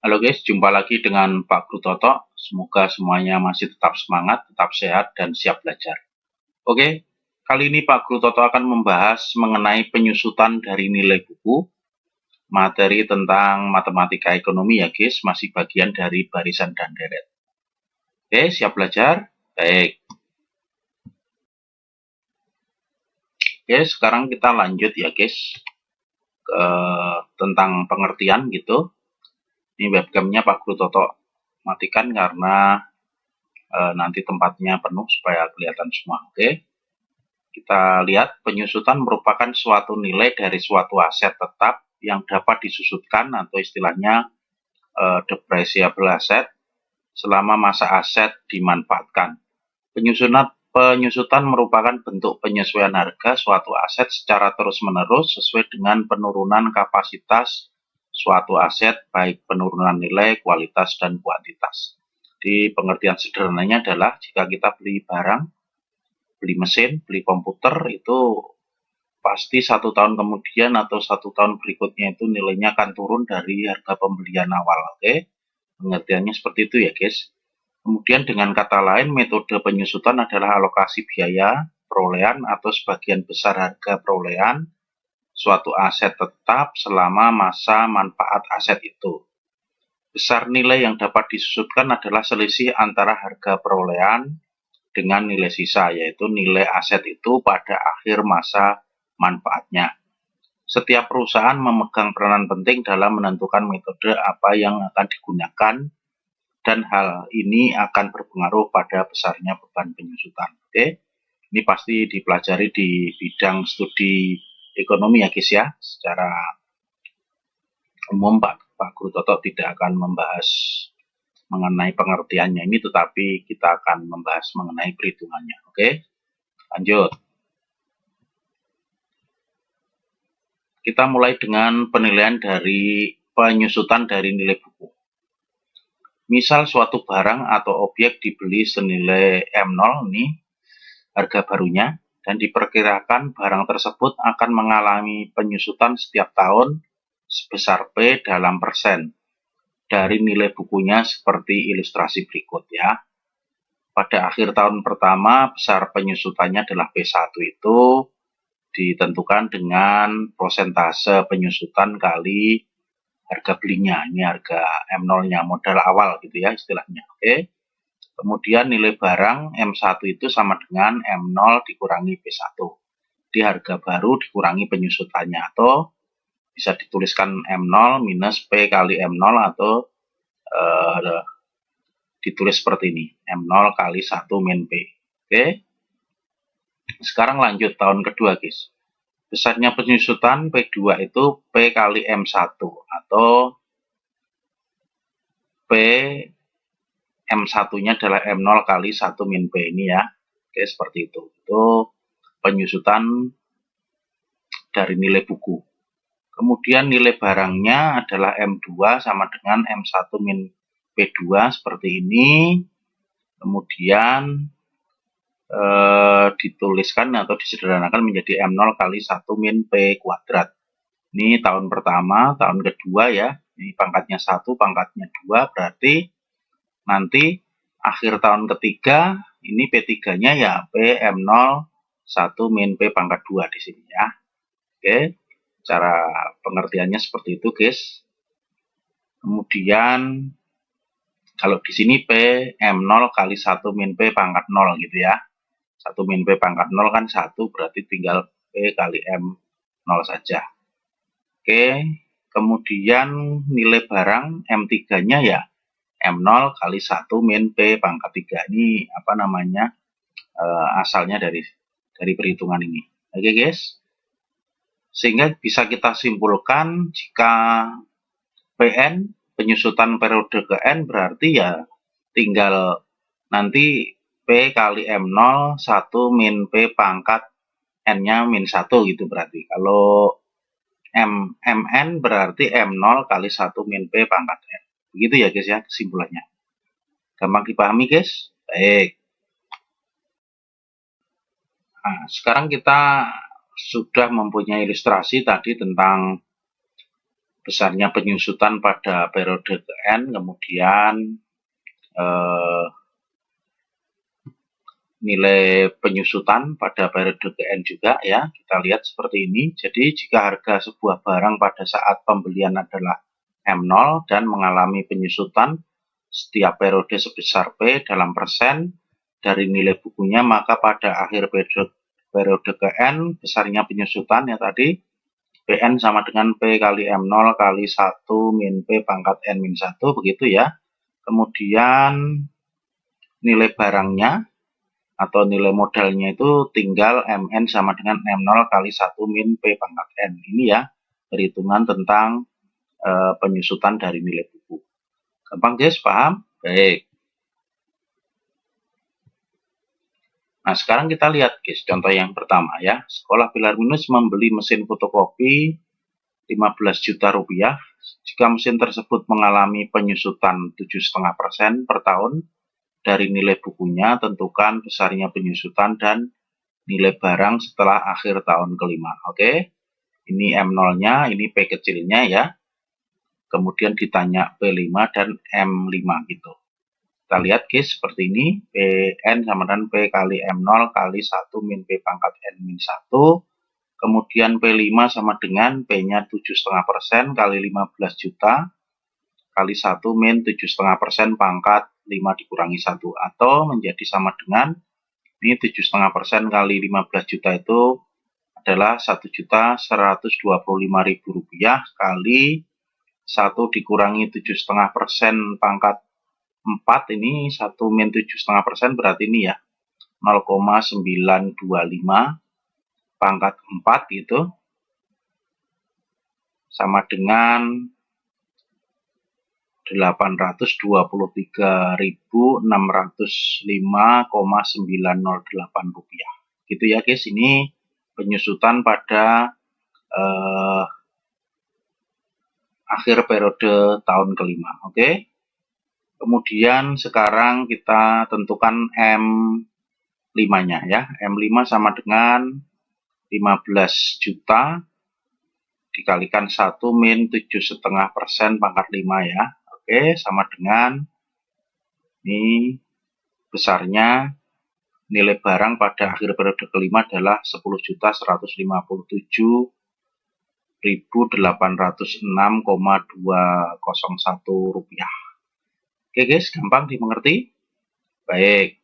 Halo guys, jumpa lagi dengan Pak Guru Toto. Semoga semuanya masih tetap semangat, tetap sehat, dan siap belajar. Oke, kali ini Pak Guru Toto akan membahas mengenai penyusutan dari nilai buku, materi tentang matematika ekonomi ya guys, masih bagian dari barisan dan deret. Oke, siap belajar? Baik. Oke, sekarang kita lanjut ya guys, ke tentang pengertian gitu. Ini webcamnya Pak Guru Toto matikan karena nanti tempatnya penuh supaya kelihatan semua. Oke, kita lihat penyusutan merupakan suatu nilai dari suatu aset tetap yang dapat disusutkan atau istilahnya depreciable asset selama masa aset dimanfaatkan. Penyusutan merupakan bentuk penyesuaian harga suatu aset secara terus-menerus sesuai dengan penurunan kapasitas suatu aset, baik penurunan nilai, kualitas, dan kuantitas. Di pengertian sederhananya adalah jika kita beli barang, beli mesin, beli komputer, itu pasti 1 tahun kemudian atau 1 tahun berikutnya itu nilainya akan turun dari harga pembelian awal. Oke, pengertiannya seperti itu ya guys. Kemudian dengan kata lain, metode penyusutan adalah alokasi biaya perolehan atau sebagian besar harga perolehan suatu aset tetap selama masa manfaat aset itu. Besar nilai yang dapat disusutkan adalah selisih antara harga perolehan dengan nilai sisa, yaitu nilai aset itu pada akhir masa manfaatnya. Setiap perusahaan memegang peranan penting dalam menentukan metode apa yang akan digunakan, dan hal ini akan berpengaruh pada besarnya beban penyusutan. Oke, ini pasti dipelajari di bidang studi ekonomi ya guys ya. Secara umum Pak Guru Toto tidak akan membahas mengenai pengertiannya ini, tetapi kita akan membahas mengenai perhitungannya. Oke, lanjut. Kita mulai dengan penilaian dari penyusutan dari nilai buku. Misal suatu barang atau objek dibeli senilai M0 ini harga barunya, dan diperkirakan barang tersebut akan mengalami penyusutan setiap tahun sebesar P dalam persen dari nilai bukunya seperti ilustrasi berikut ya. Pada akhir tahun pertama, besar penyusutannya adalah P1 itu ditentukan dengan prosentase penyusutan kali harga belinya. Ini harga M0-nya, modal awal gitu ya istilahnya. Oke. Kemudian nilai barang M1 itu sama dengan M0 dikurangi P1. Di harga baru dikurangi penyusutannya, atau bisa dituliskan M0 minus P kali M0, atau ditulis seperti ini, M0 kali 1 min P. Oke. Sekarang lanjut tahun kedua guys. Besarnya penyusutan P2 itu P kali M1, atau P M1-nya adalah M0 kali 1 min P ini ya. Oke, seperti itu. Itu penyusutan dari nilai buku. Kemudian nilai barangnya adalah M2 sama dengan M1 min P2 seperti ini. Kemudian dituliskan atau disederhanakan menjadi M0 kali 1 min P kuadrat. Ini tahun pertama, tahun kedua ya. Ini pangkatnya 1, pangkatnya 2, berarti nanti akhir tahun ketiga, ini P3-nya ya P M0 1 min P pangkat 2 di sini ya. Oke, cara pengertiannya seperti itu guys. Kemudian kalau di sini P M0 kali 1 min P pangkat 0 gitu ya. 1 min P pangkat 0 kan 1, berarti tinggal P kali M0 saja. Oke, kemudian nilai barang M3-nya ya M0 kali 1 min P pangkat 3. Ini apa namanya, asalnya dari perhitungan ini. Oke guys, sehingga bisa kita simpulkan jika PN penyusutan periode ke N berarti ya tinggal nanti P kali M0 1 min P pangkat N-nya min 1 gitu berarti. Kalau MN berarti M0 kali 1 min P pangkat N. Begitu ya guys ya kesimpulannya. Gampang dipahami guys? Baik. Nah, sekarang kita sudah mempunyai ilustrasi tadi tentang besarnya penyusutan pada periode ke N, kemudian nilai penyusutan pada periode ke N juga ya. Kita lihat seperti ini. Jadi jika harga sebuah barang pada saat pembelian adalah M0 dan mengalami penyusutan setiap periode sebesar P dalam persen dari nilai bukunya, maka pada akhir periode ke N besarnya penyusutan ya tadi Pn sama dengan P kali M0 kali 1 min P pangkat N min 1 begitu ya. Kemudian nilai barangnya atau nilai modalnya itu tinggal Mn sama dengan M0 kali 1 min P pangkat N. Ini ya perhitungan tentang penyusutan dari nilai buku. Gampang guys, paham? Baik. Nah, sekarang kita lihat guys, contoh yang pertama ya. Sekolah Philharmonius membeli mesin fotokopi 15 juta rupiah. Jika mesin tersebut mengalami penyusutan 7,5% per tahun dari nilai bukunya, tentukan besarnya penyusutan dan nilai barang setelah akhir tahun kelima. Oke, ini M0-nya, ini P kecilnya ya. Kemudian ditanya P5 dan M5 gitu. Kita lihat guys, seperti ini. Pn sama dengan P kali M0 kali 1 min P pangkat N min 1. Kemudian P5 sama dengan P-nya 7,5% kali 15 juta kali 1 min 7,5% pangkat 5 dikurangi 1. Atau menjadi sama dengan ini 7,5% kali 15 juta itu adalah 1.125.000 rupiah kali 1 dikurangi 7,5% pangkat 4 ini 1 min 7,5% berarti ini ya 0,925 pangkat 4 gitu sama dengan 823.605,908 rupiah. Gitu ya guys, ini penyusutan pada akhir periode tahun kelima. Oke. Kemudian sekarang kita tentukan M5-nya ya. M5 sama dengan 15 juta dikalikan 1 min 7,5% pangkat 5 ya. Oke, sama dengan ini besarnya nilai barang pada akhir periode kelima adalah 10.157.806,201 rupiah. Oke guys, gampang dimengerti? Baik.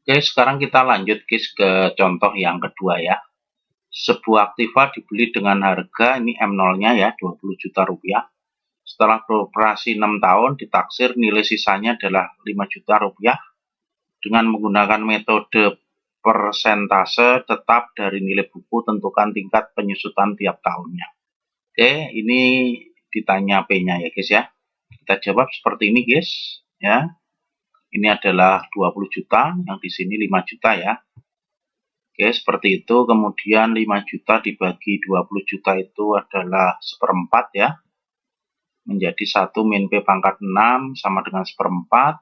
Oke, sekarang kita lanjut guys ke contoh yang kedua ya. Sebuah aktiva dibeli dengan harga ini M0-nya ya 20 juta rupiah. Setelah beroperasi 6 tahun ditaksir nilai sisanya adalah 5 juta rupiah dengan menggunakan metode persentase tetap dari nilai buku, tentukan tingkat penyusutan tiap tahunnya. Oke, ini ditanya P-nya ya guys ya. Kita jawab seperti ini guys ya. Ini adalah 20 juta, yang di sini 5 juta ya. Oke, seperti itu. Kemudian 5 juta dibagi 20 juta itu adalah 1/4 ya. Menjadi 1 min P pangkat 6 sama dengan 1/4.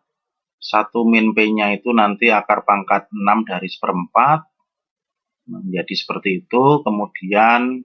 1 min P-nya itu nanti akar pangkat 6 dari 1/4. Menjadi seperti itu. Kemudian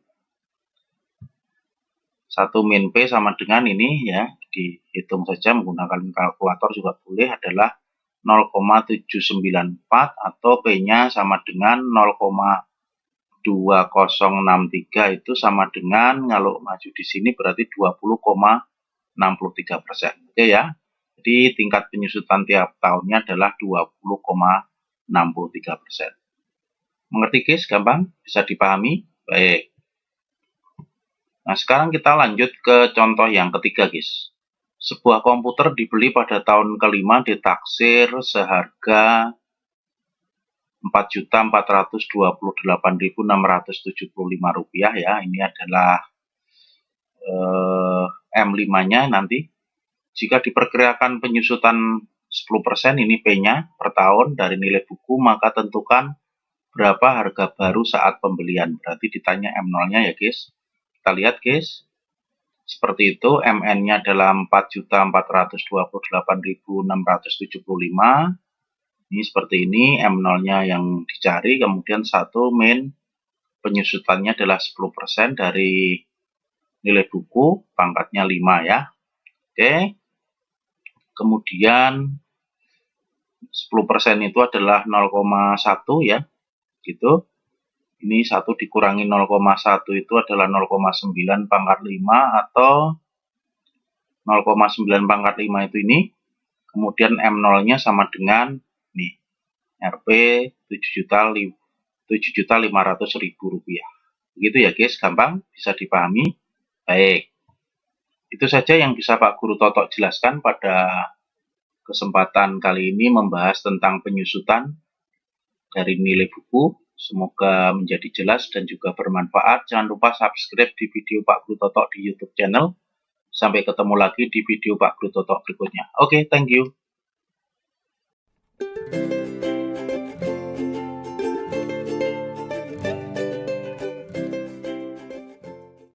1 min P sama dengan ini ya. Dihitung saja menggunakan kalkulator juga boleh, adalah 0,794 atau P-nya sama dengan 0,2063 itu sama dengan, kalau maju di sini berarti 20,63%. Oke ya. Jadi tingkat penyusutan tiap tahunnya adalah 20,63%. Mengerti guys? Gampang? Bisa dipahami? Baik. Nah, sekarang kita lanjut ke contoh yang ketiga guys. Sebuah komputer dibeli pada tahun kelima ditaksir seharga 4.428.675 rupiah ya. Ini adalah M5-nya nanti. Jika diperkirakan penyusutan 10% ini P-nya per tahun dari nilai buku, maka tentukan berapa harga baru saat pembelian. Berarti ditanya M0-nya ya guys. Kita lihat guys. Seperti itu, MN-nya adalah 4.428.675. Ini seperti ini, M0-nya yang dicari, kemudian 1 min penyusutannya adalah 10% dari nilai buku, pangkatnya 5 ya. Oke. Kemudian 10% itu adalah 0,1 ya. Gitu. Ini 1 dikurangi 0,1 itu adalah 0,9 pangkat 5 atau 0,9 pangkat 5 itu ini. Kemudian M0-nya sama dengan nih, Rp 7.500.000 rupiah. Begitu ya guys, gampang, bisa dipahami. Baik, itu saja yang bisa Pak Guru Toto jelaskan pada kesempatan kali ini membahas tentang penyusutan dari nilai buku. Semoga menjadi jelas dan juga bermanfaat. Jangan lupa subscribe di video Pak Guru Toto di YouTube channel. Sampai ketemu lagi di video Pak Guru Toto berikutnya. Oke, thank you.